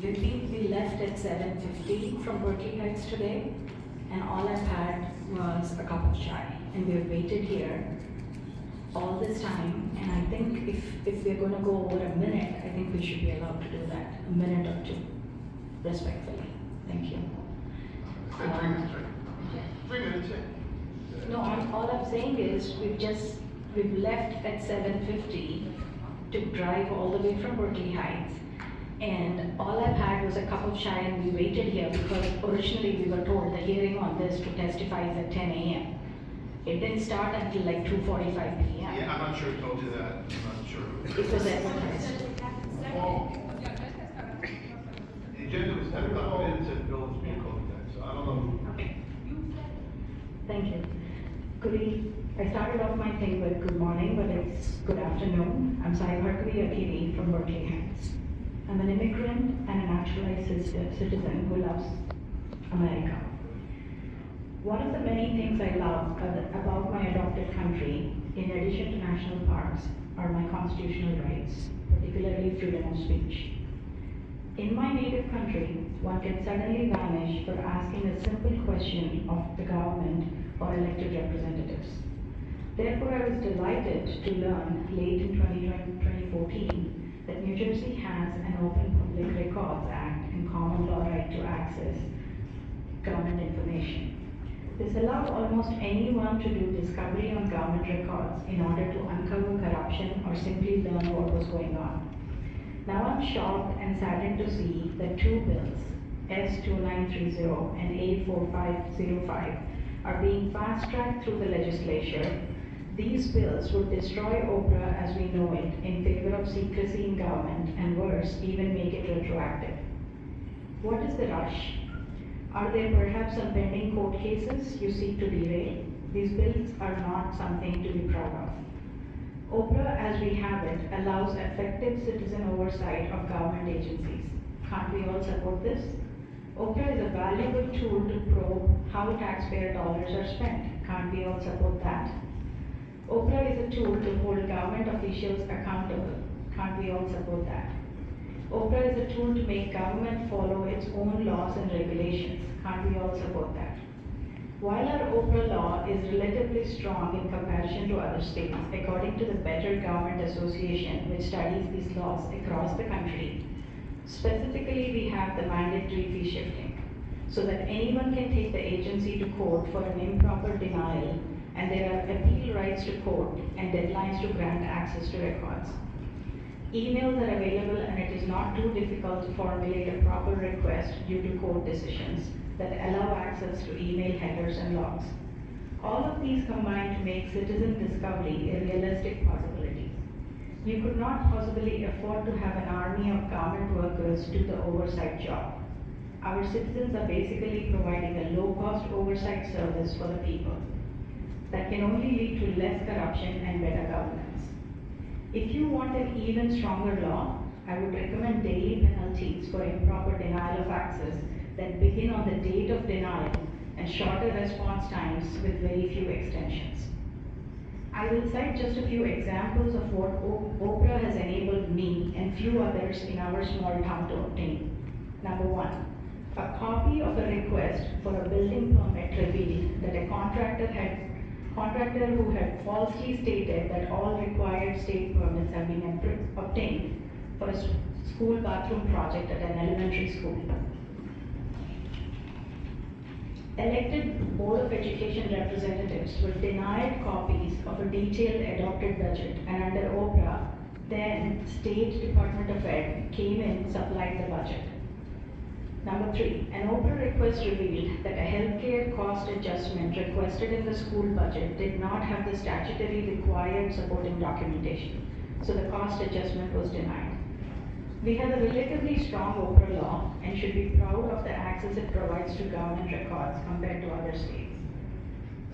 we left at 7:50 from Berkeley Heights today, and all I've had was a cup of chai. And we've waited here all this time, and I think if we're gonna go over a minute, I think we should be allowed to do that, a minute or two, respectfully. Thank you. 3 minutes, right? 3 minutes, yeah. No, all I'm saying is we've left at 7:50 to drive all the way from Berkeley Heights. And all I've had was a cup of chai, and we waited here because originally we were told the hearing on this to testify is at 10 a.m. It didn't start until like 2:45 p.m. Yeah, I'm not sure who told you that. I'm not sure. It was advertised. Well, the agenda was 10 o'clock, but it said Bill was being called that, so I don't know. Okay. Thank you. I started off my thing with good morning, but it's good afternoon. I'm Akiri from Berkeley Heights. I'm an immigrant and a naturalized citizen who loves America. One of the many things I love about my adopted country, in addition to national parks, are my constitutional rights, particularly freedom of speech. In my native country, one can suddenly vanish for asking a simple question of the government or elected representatives. Therefore, I was delighted to learn late in 2014 that New Jersey has an Open Public Records Act and common law right to access government information. This allowed almost anyone to do discovery on government records in order to uncover corruption or simply learn what was going on. Now I'm shocked and saddened to see that two bills, S2930 and A4505, are being fast-tracked through the legislature. These bills would destroy OPRA as we know it in favor of secrecy in government, and worse, even make it retroactive. What is the rush? Are there perhaps some pending court cases you seek to derail? These bills are not something to be proud of. OPRA, as we have it, allows effective citizen oversight of government agencies. Can't we all support this? OPRA is a valuable tool to probe how taxpayer dollars are spent. Can't we all support that? OPRA is a tool to hold government officials accountable. Can't we all support that? OPRA is a tool to make government follow its own laws and regulations. Can't we all support that? While our OPRA law is relatively strong in comparison to other states, according to the Better Government Association, which studies these laws across the country, specifically we have the mandatory fee shifting, so that anyone can take the agency to court for an improper denial, and there are appeal rights to court and deadlines to grant access to records. Emails are available, and it is not too difficult to formulate a proper request due to court decisions that allow access to email headers and logs. All of these combine to make citizen discovery a realistic possibility. You could not possibly afford to have an army of government workers do the oversight job. Our citizens are basically providing a low-cost oversight service for the people that can only lead to less corruption and better governance. If you want an even stronger law, I would recommend daily penalties for improper denial of access that begin on the date of denial and shorter response times with very few extensions. I will cite just a few examples of what OPRA has enabled me and few others in our small town to obtain. Number one, a copy of a request for a building permit revealed that a contractor who had falsely stated that all required state permits have been obtained for a school bathroom project at an elementary school. Elected Board of Education representatives were denied copies of a detailed adopted budget, and under OPRA, then State Department of Ed came in, supplied the budget. Number three, an OPRA request revealed that a healthcare cost adjustment requested in the school budget did not have the statutory required supporting documentation, so the cost adjustment was denied. We have a relatively strong OPRA law and should be proud of the access it provides to government records compared to other states.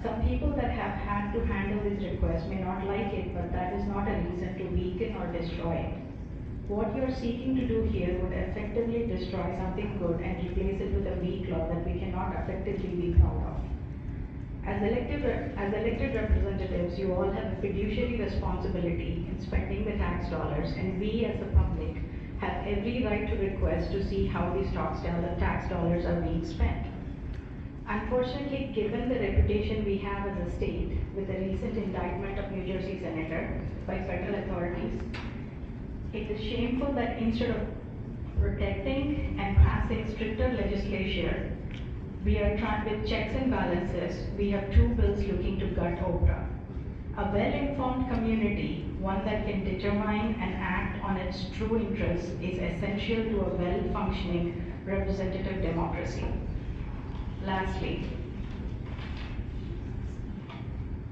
Some people that have had to handle these requests may not like it, but that is not a reason to weaken or destroy it. What you are seeking to do here would effectively destroy something good and replace it with a weak law that we cannot effectively be proud of. As elected representatives, you all have a fiduciary responsibility in spending the tax dollars, and we as the public have every right to request to see how these tax dollars are being spent. Unfortunately, given the reputation we have as a state with the recent indictment of New Jersey senator by federal authorities, it is shameful that instead of protecting and passing stricter legislation, we are trying with checks and balances, we have two bills looking to gut OPRA. A well-informed community, one that can determine and act on its true interests, is essential to a well-functioning representative democracy. Lastly,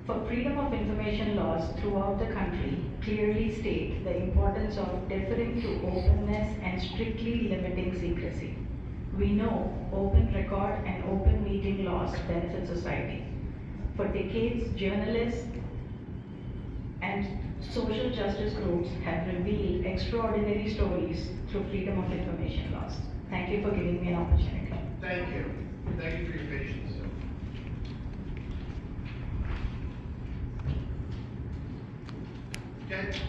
for freedom of information laws throughout the country clearly state the importance of deferring to openness and strictly limiting secrecy. We know open record and open meeting laws benefit society. For decades, journalists and social justice groups have revealed extraordinary stories through freedom of information laws. Thank you for giving me an opportunity. Thank you. Thank you for your patience. Okay?